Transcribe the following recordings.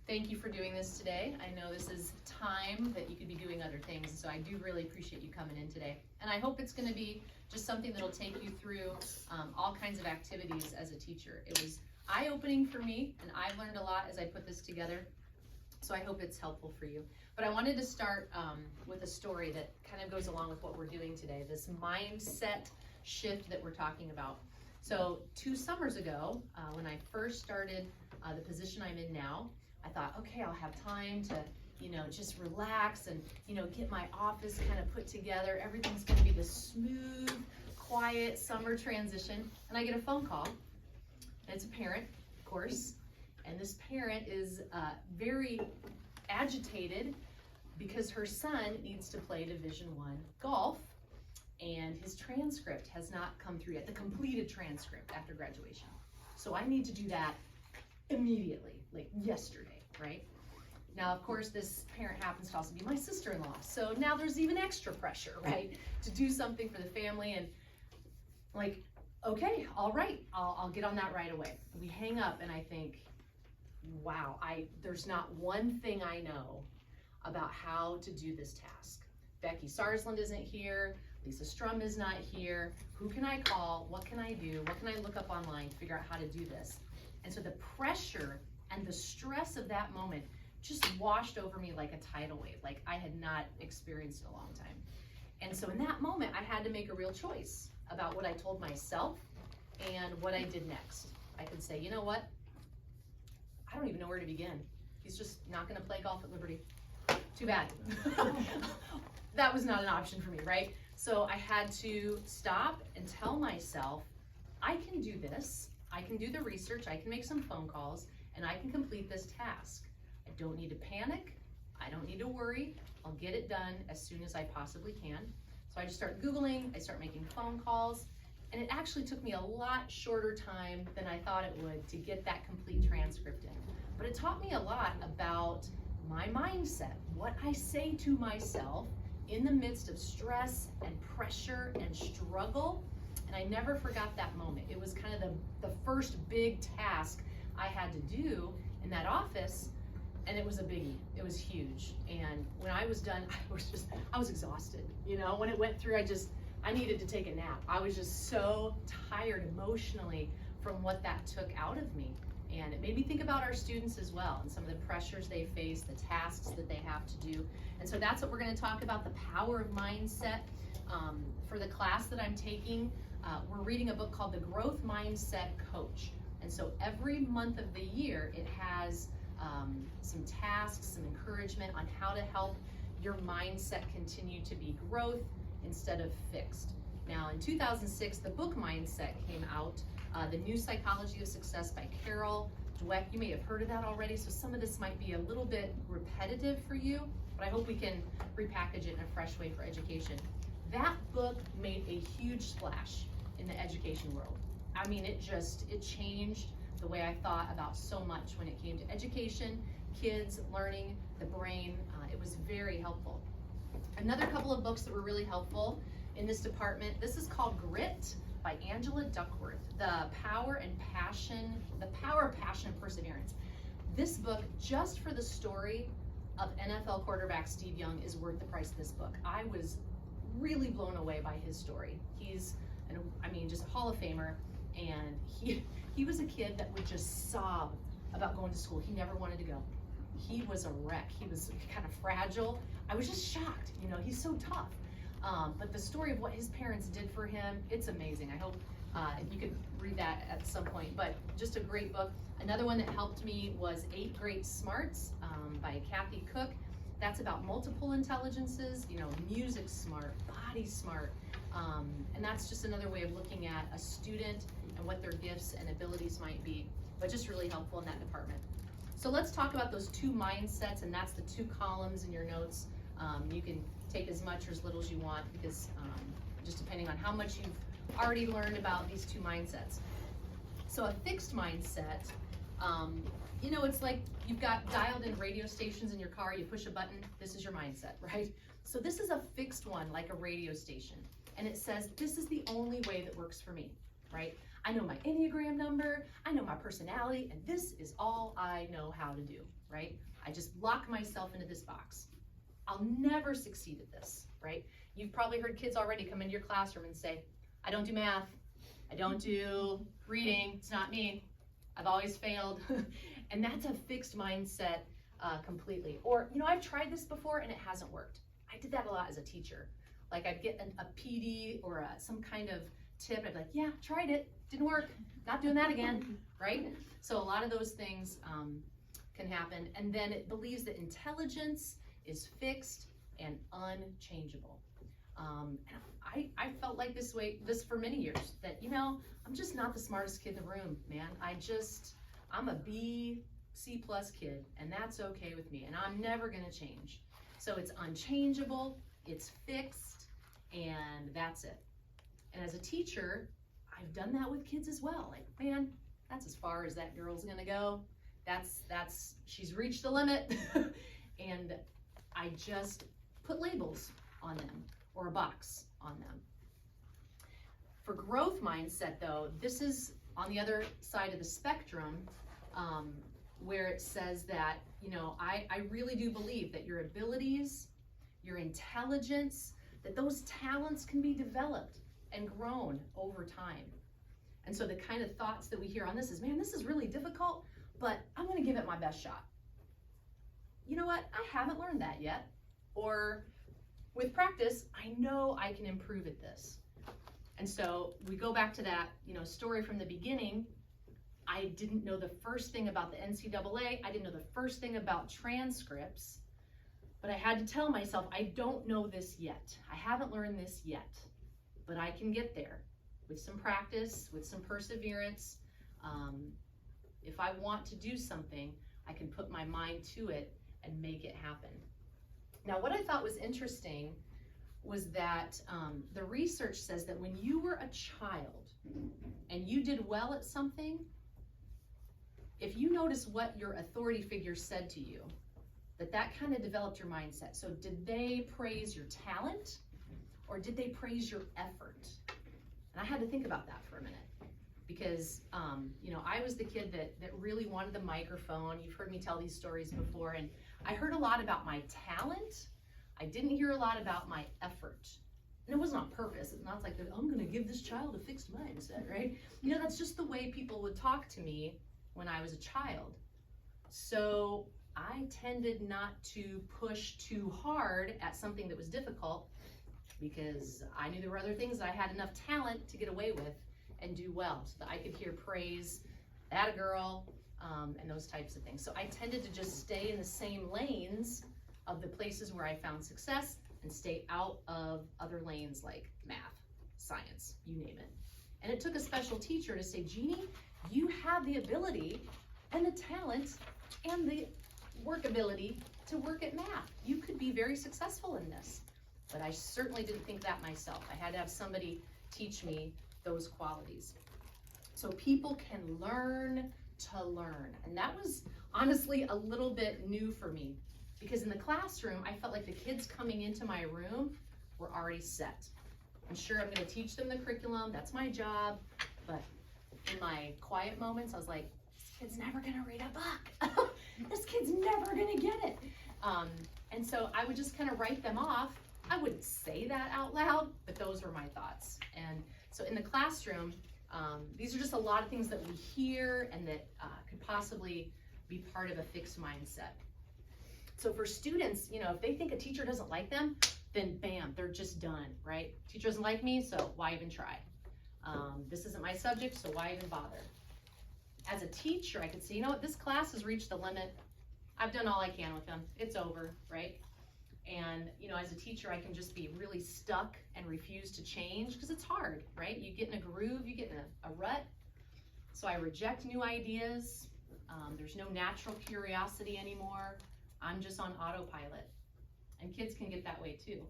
Thank you for doing this today. I know this is time that you could be doing other things, so I do really appreciate you coming in today. And I hope it's going to be just something that'll take you through all kinds of activities as a teacher. It was eye-opening for me, and I've learned a lot as I put this together, so I hope it's helpful for you. But I wanted to start with a story that kind of goes along with what we're doing today, this mindset shift that we're talking about. So 2 summers ago, when I first started the position I'm in now, I thought, okay, I'll have time to, just relax and, get my office kind of put together. Everything's going to be this smooth, quiet summer transition. And I get a phone call, and it's a parent, of course. And this parent is very agitated because her son needs to play Division I golf, and his transcript has not come through yet, the completed transcript after graduation. So I need to do that immediately, like yesterday, right? Now, of course, this parent happens to also be my sister-in-law. So now there's even extra pressure, right? To do something for the family, and like, okay, all right, I'll get on that right away. We hang up and I think, wow, there's not one thing I know about how to do this task. Becky Sarsland isn't here. Lisa Strum is not here. Who can I call? What can I do? What can I look up online to figure out how to do this? And so the pressure and the stress of that moment just washed over me like a tidal wave, like I had not experienced in a long time. And so in that moment, I had to make a real choice about what I told myself and what I did next. I could say, you know what? I don't even know where to begin. He's just not gonna play golf at Liberty. Too bad. That was not an option for me, right? So I had to stop and tell myself, I can do this. I can do the research, I can make some phone calls, and I can complete this task. I don't need to panic, I don't need to worry, I'll get it done as soon as I possibly can. So I just start Googling, I start making phone calls, and it actually took me a lot shorter time than I thought it would to get that complete transcript in. But it taught me a lot about my mindset, what I say to myself in the midst of stress and pressure and struggle. And I never forgot that moment. It was kind of the first big task I had to do in that office, and it was a biggie. It was huge. And when I was done, I was exhausted. When it went through, I needed to take a nap. I was just so tired emotionally from what that took out of me. And it made me think about our students as well and some of the pressures they face, the tasks that they have to do. And so that's what we're going to talk about, the power of mindset. For the class that I'm taking, we're reading a book called The Growth Mindset Coach. And so every month of the year, it has some tasks, some encouragement on how to help your mindset continue to be growth instead of fixed. Now, in 2006, the book Mindset came out, The New Psychology of Success by Carol Dweck. You may have heard of that already, so some of this might be a little bit repetitive for you, but I hope we can repackage it in a fresh way for education. That book made a huge splash in the education world. I mean, it changed the way I thought about so much when it came to education, kids, learning, the brain. It was very helpful. Another couple of books that were really helpful in this department, this is called Grit by Angela Duckworth, The Power of Passion and Perseverance. This book, just for the story of NFL quarterback Steve Young, is worth the price of this book. I was really blown away by his story. He's just a Hall of Famer, and he was a kid that would just sob about going to school. He never wanted to go. He was a wreck. He was kind of fragile. I was just shocked. He's so tough. But the story of what his parents did for him, it's amazing. I hope you could read that at some point, but just a great book. Another one that helped me was 8 Great Smarts by Kathy Cook. That's about multiple intelligences, music smart, body smart. And that's just another way of looking at a student and what their gifts and abilities might be, but just really helpful in that department. So let's talk about those 2 mindsets, and that's the 2 columns in your notes. You can take as much or as little as you want, because just depending on how much you've already learned about these 2 mindsets. So a fixed mindset, it's like you've got dialed in radio stations in your car, you push a button, this is your mindset, right? So this is a fixed one, like a radio station. And it says, this is the only way that works for me. right? I know my Enneagram number, I know my personality, and this is all I know how to do, right? I just lock myself into this box. I'll never succeed at this, right? You've probably heard kids already come into your classroom and say, I don't do math, I don't do reading, it's not me, I've always failed. And that's a fixed mindset completely. Or, I've tried this before and it hasn't worked. I did that a lot as a teacher. Like I'd get a PD or some kind of tip, I'd be like, yeah, tried it, didn't work, not doing that again, right? So a lot of those things can happen. And then it believes that intelligence is fixed and unchangeable. And I felt like this for many years, that, I'm just not the smartest kid in the room, man. I'm a B, C+ kid, and that's okay with me, and I'm never gonna change. So it's unchangeable, it's fixed, and that's it. And as a teacher, I've done that with kids as well. Like, man, that's as far as that girl's gonna go. She's reached the limit. And I just put labels on them, or a box on them. For growth mindset though, this is on the other side of the spectrum, where it says that, I really do believe that your abilities, your intelligence, that those talents can be developed and grown over time. And so the kind of thoughts that we hear on this is, man, this is really difficult, but I'm gonna give it my best shot. You know what, I haven't learned that yet. Or with practice, I know I can improve at this. And so we go back to that, story from the beginning. I didn't know the first thing about the NCAA. I didn't know the first thing about transcripts, but I had to tell myself, I don't know this yet. I haven't learned this yet, but I can get there with some practice, with some perseverance. If I want to do something, I can put my mind to it and make it happen. Now, what I thought was interesting was that the research says that when you were a child and you did well at something, if you notice what your authority figure said to you, that kind of developed your mindset. So did they praise your talent or did they praise your effort? And I had to think about that for a minute because, I was the kid that really wanted the microphone. You've heard me tell these stories before, and I heard a lot about my talent. I didn't hear a lot about my effort. And it wasn't on purpose. It's not like, I'm gonna give this child a fixed mindset, right? That's just the way people would talk to me when I was a child. So I tended not to push too hard at something that was difficult because I knew there were other things that I had enough talent to get away with and do well, so that I could hear praise, that a girl, and those types of things. So I tended to just stay in the same lanes of the places where I found success and stay out of other lanes like math, science, you name it. And it took a special teacher to say, Jeannie, you have the ability and the talent and the workability to work at math. You could be very successful in this. But I certainly didn't think that myself. I had to have somebody teach me those qualities. So people can learn to learn. And that was honestly a little bit new for me because in the classroom, I felt like the kids coming into my room were already set. I'm sure I'm gonna teach them the curriculum, that's my job, but in my quiet moments, I was like, this kid's never gonna read a book. This kid's never gonna get it. And so I would just kind of write them off. I wouldn't say that out loud, but those were my thoughts. And so in the classroom, these are just a lot of things that we hear and that could possibly be part of a fixed mindset. So for students, if they think a teacher doesn't like them, then bam, they're just done, right? Teacher doesn't like me, so why even try? This isn't my subject, so why even bother? As a teacher, I could say, this class has reached the limit. I've done all I can with them. It's over, right? And, as a teacher, I can just be really stuck and refuse to change because it's hard, right? You get in a groove, you get in a rut. So I reject new ideas. There's no natural curiosity anymore. I'm just on autopilot. And kids can get that way too.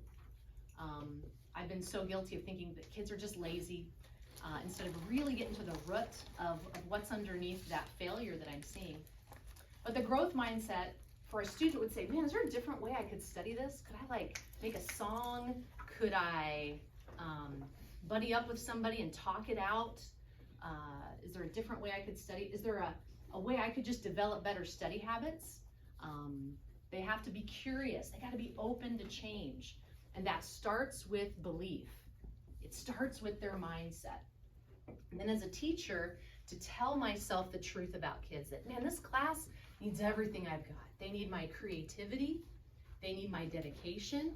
I've been so guilty of thinking that kids are just lazy instead of really getting to the root of what's underneath that failure that I'm seeing. But the growth mindset for a student would say, man, is there a different way I could study this? Could I make a song? Could I buddy up with somebody and talk it out? Is there a different way I could study? Is there a way I could just develop better study habits? They have to be curious. They got to be open to change. And that starts with belief. It starts with their mindset. And then as a teacher, to tell myself the truth about kids, that, man, this class needs everything I've got. They need my creativity. They need my dedication.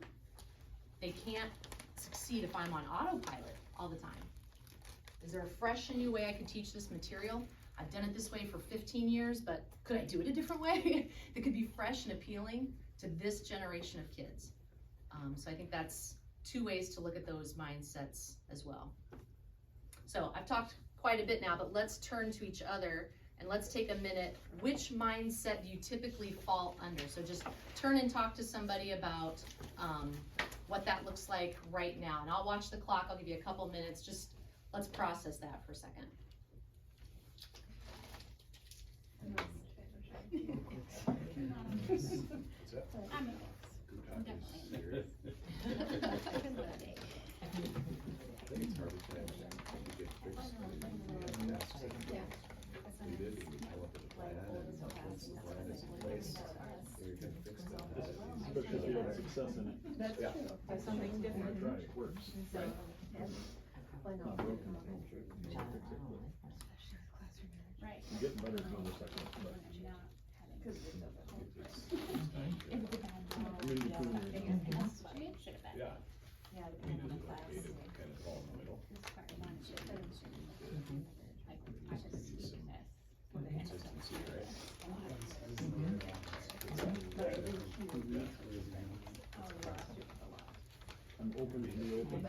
They can't succeed if I'm on autopilot all the time. Is there a fresh and new way I could teach this material? I've done it this way for 15 years, but could I do it a different way that could be fresh and appealing to this generation of kids? So I think that's two ways to look at those mindsets as well. So I've talked quite a bit now, but let's turn to each other and let's take a minute. Which mindset do you typically fall under? So just turn and talk to somebody about what that looks like right now. And I'll watch the clock. I'll give you a couple minutes. Just let's process that for a second. Especially if you have success in it. That's true. That's something different. Try it works. Right. Right. You get better in the second. Yeah. Yeah, We depending on just the class. kind of fall in the middle. Consistency, right? I'm open to be open.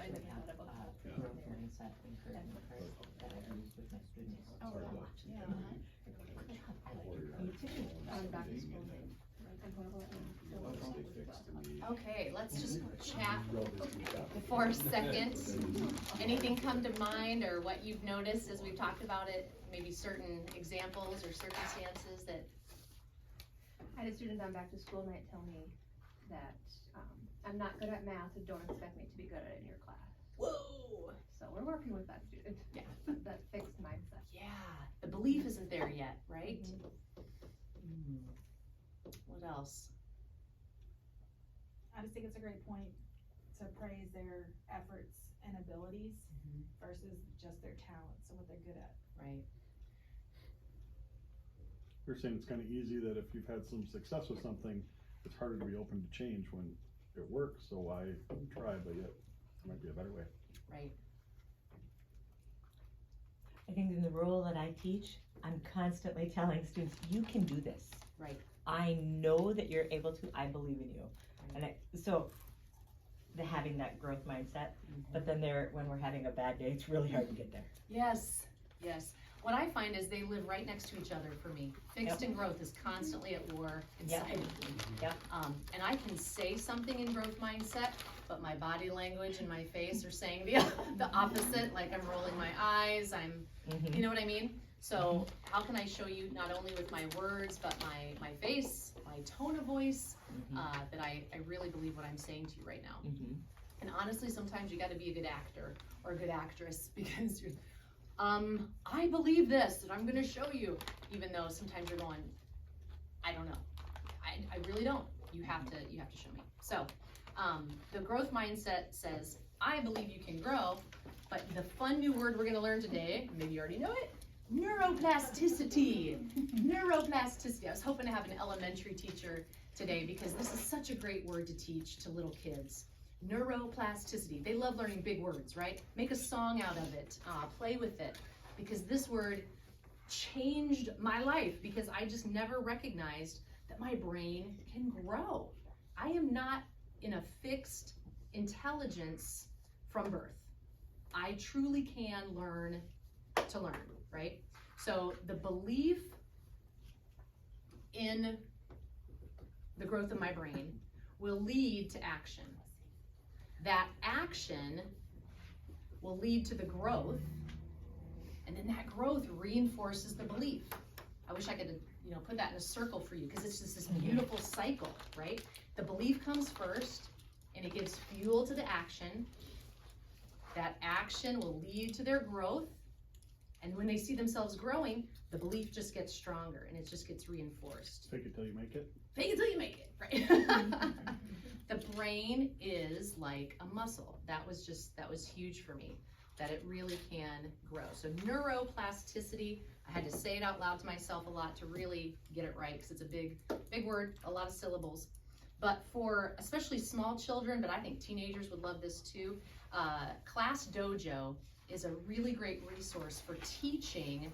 Okay, let's just chat for a second. Anything come to mind or what you've noticed as we've talked about it? Maybe certain examples or circumstances that. I had a student on back to school night tell me that I'm not good at math, so don't expect me to be good at it in your class. Whoa! So we're working with that student. Yeah. That fixed mindset. Yeah, the belief isn't there yet, right? What else? I just think it's a great point to praise their efforts and abilities versus just their talents and what they're good at. Right. You're saying it's kind of easy that if you've had some success with something, it's harder to be open to change when it works, so why try, but yet there might be a better way. Right. I think in the role that I teach, I'm constantly telling students, you can do this. Right. I know that you're able to, I believe in you. And so having that growth mindset, but then when we're having a bad day, it's really hard to get there. Yes, yes. What I find is they live right next to each other for me. Fixed and growth is constantly at war inside of me. Yep. And I can say something in growth mindset, but my body language and my face are saying the opposite, like I'm rolling my eyes, you know what I mean? So how can I show you not only with my words, but my face, my tone of voice, that I really believe what I'm saying to you right now. And honestly, sometimes you gotta be a good actor or a good actress because you're, I believe this and I'm gonna show you, even though sometimes you're going, I don't know. I really don't. You have to show me. So, the growth mindset says, I believe you can grow, but the fun new word we're gonna learn today, maybe you already know it, neuroplasticity. Neuroplasticity. I was hoping to have an elementary teacher today because this is such a great word to teach to little kids. Neuroplasticity. They love learning big words, right? Make a song out of it, play with it, because this word changed my life because I just never recognized that my brain can grow. I am not in a fixed intelligence from birth. I truly can learn to learn, right? So the belief in the growth of my brain will lead to action. That action will lead to the growth, and then that growth reinforces the belief. I wish I could, put that in a circle for you because it's just this beautiful cycle, right? The belief comes first, and it gives fuel to the action. That action will lead to their growth, And when they see themselves growing, the belief just gets stronger and it just gets reinforced. Fake it till you make it. Fake it till you make it, right? The brain is like a muscle. That was huge for me, that it really can grow. So neuroplasticity, I had to say it out loud to myself a lot to really get it right, because it's a big word, a lot of syllables. But for especially small children, but I think teenagers would love this too, Class Dojo is a really great resource for teaching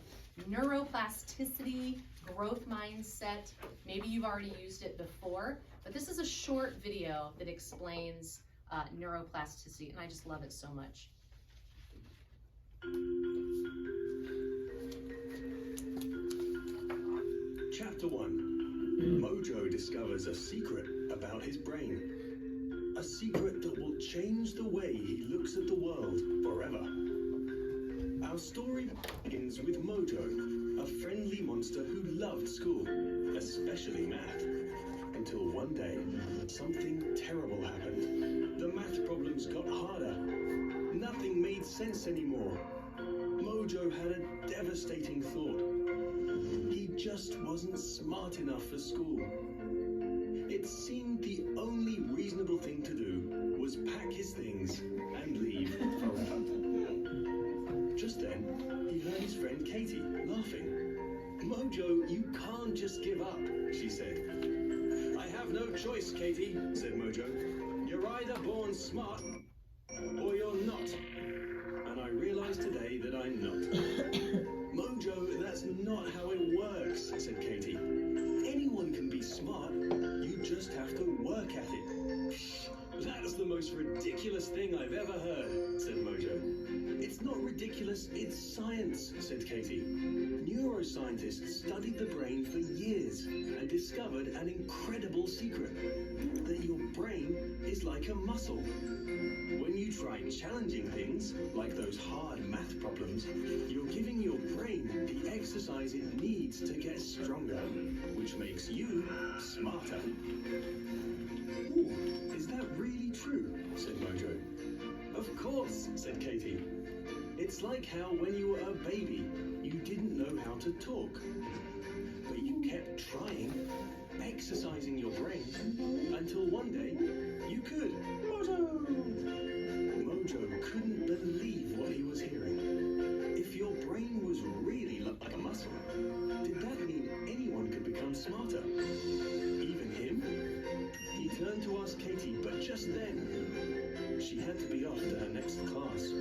neuroplasticity, growth mindset. Maybe you've already used it before, but this is a short video that explains neuroplasticity, and I just love it so much. Chapter 1. Mojo discovers a secret about his brain. A secret that will change the way he looks at the world forever. Our story begins with Mojo, a friendly monster who loved school, especially math. Until one day, something terrible happened. The math problems got harder. Nothing made sense anymore. Mojo had a devastating thought. He just wasn't smart enough for school. It seemed the only reasonable thing to do was pack his things and leave forever. Just then, he heard his friend Katie laughing. "Mojo, you can't just give up," she said. "I have no choice, Katie," said Mojo. "You're either born smart or you're not. And I realize today that I'm not." "Mojo, that's not how it works," said Katie. "Anyone can be smart. You just have to work at it." "That's the most ridiculous thing I've ever heard," said Mojo. "It's not ridiculous, it's science," said Katie. "Neuroscientists studied the brain for years and discovered an incredible secret. That your brain is like a muscle. When you try challenging things, like those hard math problems, you're giving your brain the exercise it needs to get stronger, which makes you smarter." "Ooh, is that really true?" said Mojo. "Of course," said Katie. "It's like how when you were a baby, you didn't know how to talk. But you kept trying, exercising your brain, until one day, you could." Mojo couldn't believe what he was hearing. If your brain was really like a muscle, did that mean anyone could become smarter? Even him? He turned to ask Katie, but just then, she had to be off to her next class.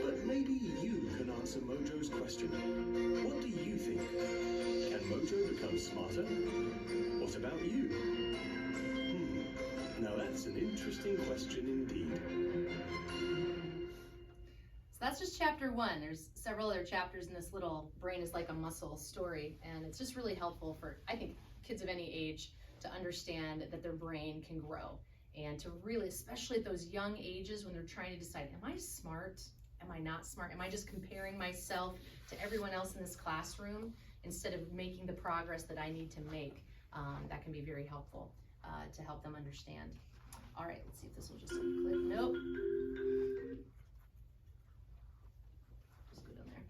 But maybe you can answer Mojo's question. What do you think? Can Mojo become smarter? What about you? Now that's an interesting question indeed. So that's just chapter 1. There's several other chapters in this little brain is like a muscle story, and it's just really helpful for, I think, kids of any age to understand that their brain can grow, and to really, especially at those young ages when they're trying to decide, am I smart? Am I not smart? Am I just comparing myself to everyone else in this classroom instead of making the progress that I need to make? That can be very helpful to help them understand. All right, let's see if this will just click. Nope. Just go down there.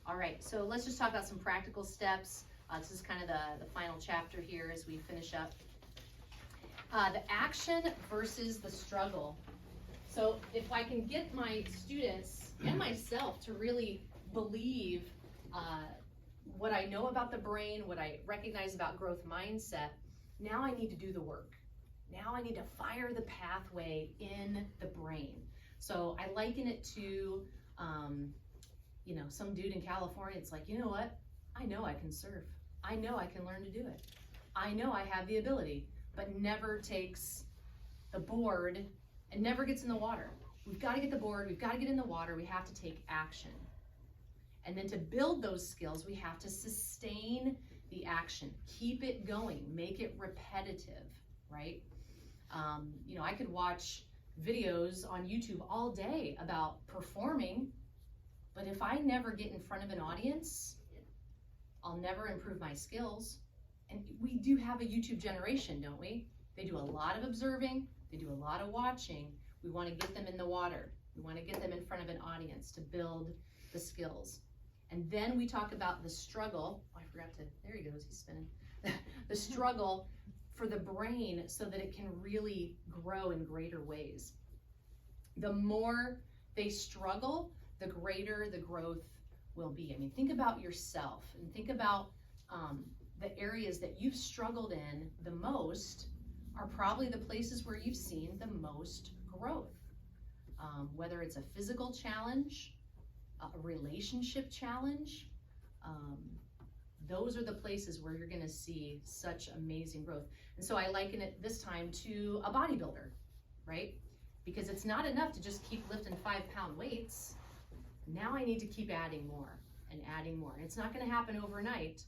All right, so let's just talk about some practical steps. This is kind of the final chapter here as we finish up. The action versus the struggle. So if I can get my students and myself to really believe what I know about the brain, what I recognize about growth mindset, now I need to do the work. Now I need to fire the pathway in the brain. So I liken it to, some dude in California. It's like, you know what? I know I can surf. I know I can learn to do it. I know I have the ability, but never takes the board and never gets in the water. We've got to get the board, we've got to get in the water, we have to take action. And then to build those skills, we have to sustain the action, keep it going, make it repetitive, right? I could watch videos on YouTube all day about performing, but if I never get in front of an audience, I'll never improve my skills. And we do have a YouTube generation, don't we? They do a lot of observing, they do a lot of watching. We want to get them in the water. We want to get them in front of an audience to build the skills. And then we talk about the struggle. Oh, I forgot to, there he goes, he's spinning. The struggle for the brain so that it can really grow in greater ways. The more they struggle, the greater the growth will be. I mean, think about yourself and think about the areas that you've struggled in the most are probably the places where you've seen the most growth. Whether it's a physical challenge, a relationship challenge, those are the places where you're gonna see such amazing growth. And so I liken it this time to a bodybuilder, right? Because it's not enough to just keep lifting 5-pound weights. Now I need to keep adding more and adding more. And it's not gonna happen overnight,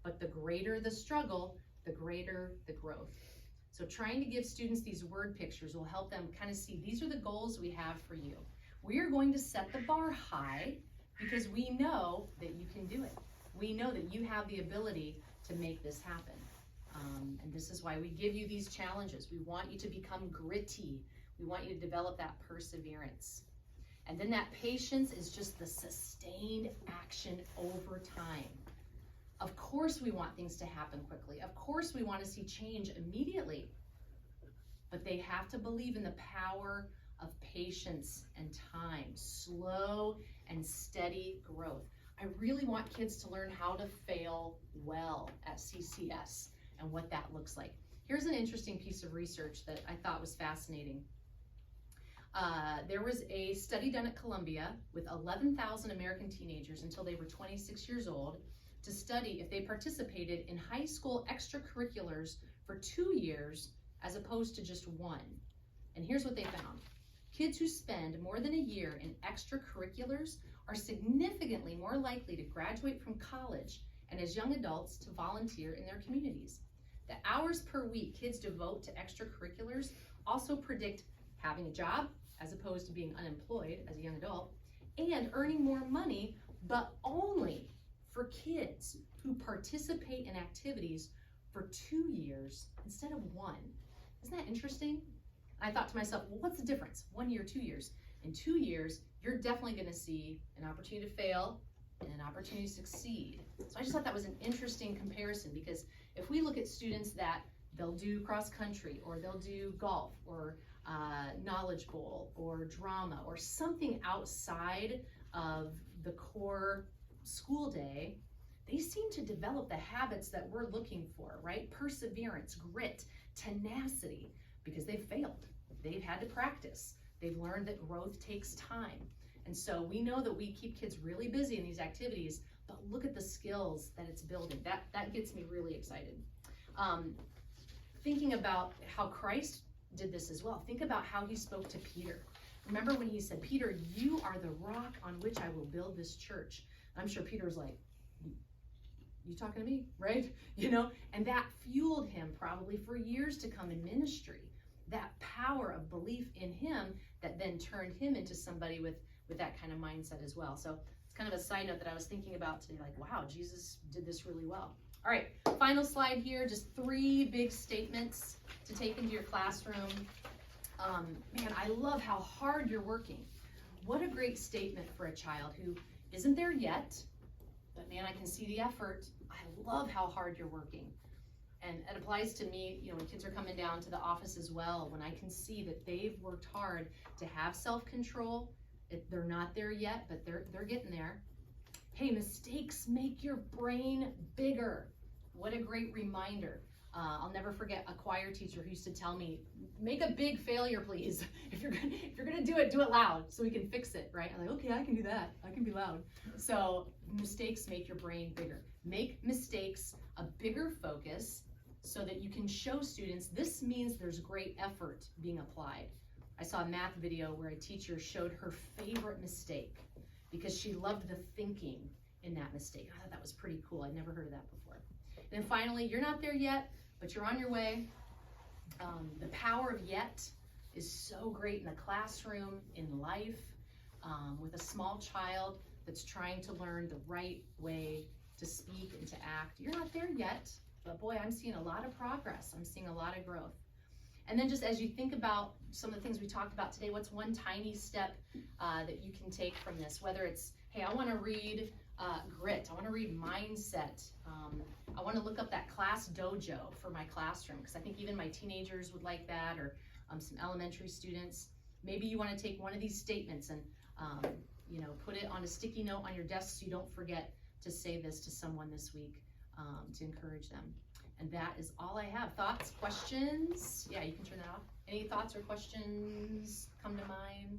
but the greater the struggle, the greater the growth. So trying to give students these word pictures will help them kind of see these are the goals we have for you. We are going to set the bar high because we know that you can do it. We know that you have the ability to make this happen. And this is why we give you these challenges. We want you to become gritty. We want you to develop that perseverance. And then that patience is just the sustained action over time. Of course we want things to happen quickly. Of course we want to see change immediately. But they have to believe in the power of patience and time, slow and steady growth. I really want kids to learn how to fail well at CCS and what that looks like. Here's an interesting piece of research that I thought was fascinating. There was a study done at Columbia with 11,000 American teenagers until they were 26 years old to study if they participated in high school extracurriculars for 2 years as opposed to just 1. And here's what they found. Kids who spend more than a year in extracurriculars are significantly more likely to graduate from college and as young adults to volunteer in their communities. The hours per week kids devote to extracurriculars also predict having a job as opposed to being unemployed as a young adult and earning more money, but only for kids who participate in activities for 2 years instead of 1. Isn't that interesting? I thought to myself, well, what's the difference? 1 year, 2 years. In 2 years, you're definitely gonna see an opportunity to fail and an opportunity to succeed. So I just thought that was an interesting comparison because if we look at students that they'll do cross country or they'll do golf or knowledge bowl or drama or something outside of the core school day, they seem to develop the habits that we're looking for, right? Perseverance, grit, tenacity, because they've failed. They've had to practice. They've learned that growth takes time. And so we know that we keep kids really busy in these activities, but look at the skills that it's building. That gets me really excited. Thinking about how Christ did this as well. Think about how he spoke to Peter. Remember when he said, Peter, you are the rock on which I will build this church. I'm sure Peter's like, you talking to me, right? You know, and that fueled him probably for years to come in ministry. That power of belief in him that then turned him into somebody with that kind of mindset as well. So it's kind of a side note that I was thinking about today, like, wow, Jesus did this really well. All right, final slide here, just 3 big statements to take into your classroom. Man, I love how hard you're working. What a great statement for a child who isn't there yet, but man, I can see the effort. I love how hard you're working. And it applies to me, you know, when kids are coming down to the office as well, when I can see that they've worked hard to have self-control. They're not there yet, but they're getting there. Hey, mistakes make your brain bigger. What a great reminder. I'll never forget a choir teacher who used to tell me, make a big failure, please. If you're gonna do it loud so we can fix it, right? I'm like, okay, I can do that. I can be loud. So mistakes make your brain bigger. Make mistakes a bigger focus so that you can show students this means there's great effort being applied. I saw a math video where a teacher showed her favorite mistake because she loved the thinking in that mistake. I thought that was pretty cool. I'd never heard of that before. And then finally, you're not there yet, but you're on your way. The power of yet is so great in the classroom, in life, with a small child that's trying to learn the right way to speak and to act. You're not there yet, but boy, I'm seeing a lot of progress. I'm seeing a lot of growth. And then just as you think about some of the things we talked about today, what's one tiny step that you can take from this? Whether it's, hey, I want to read Grit. I want to read mindset. I want to look up that class dojo for my classroom because I think even my teenagers would like that, or some elementary students. Maybe you want to take one of these statements and put it on a sticky note on your desk so you don't forget to say this to someone this week to encourage them. And that is all I have. Thoughts, questions? Yeah, you can turn that off. Any thoughts or questions come to mind?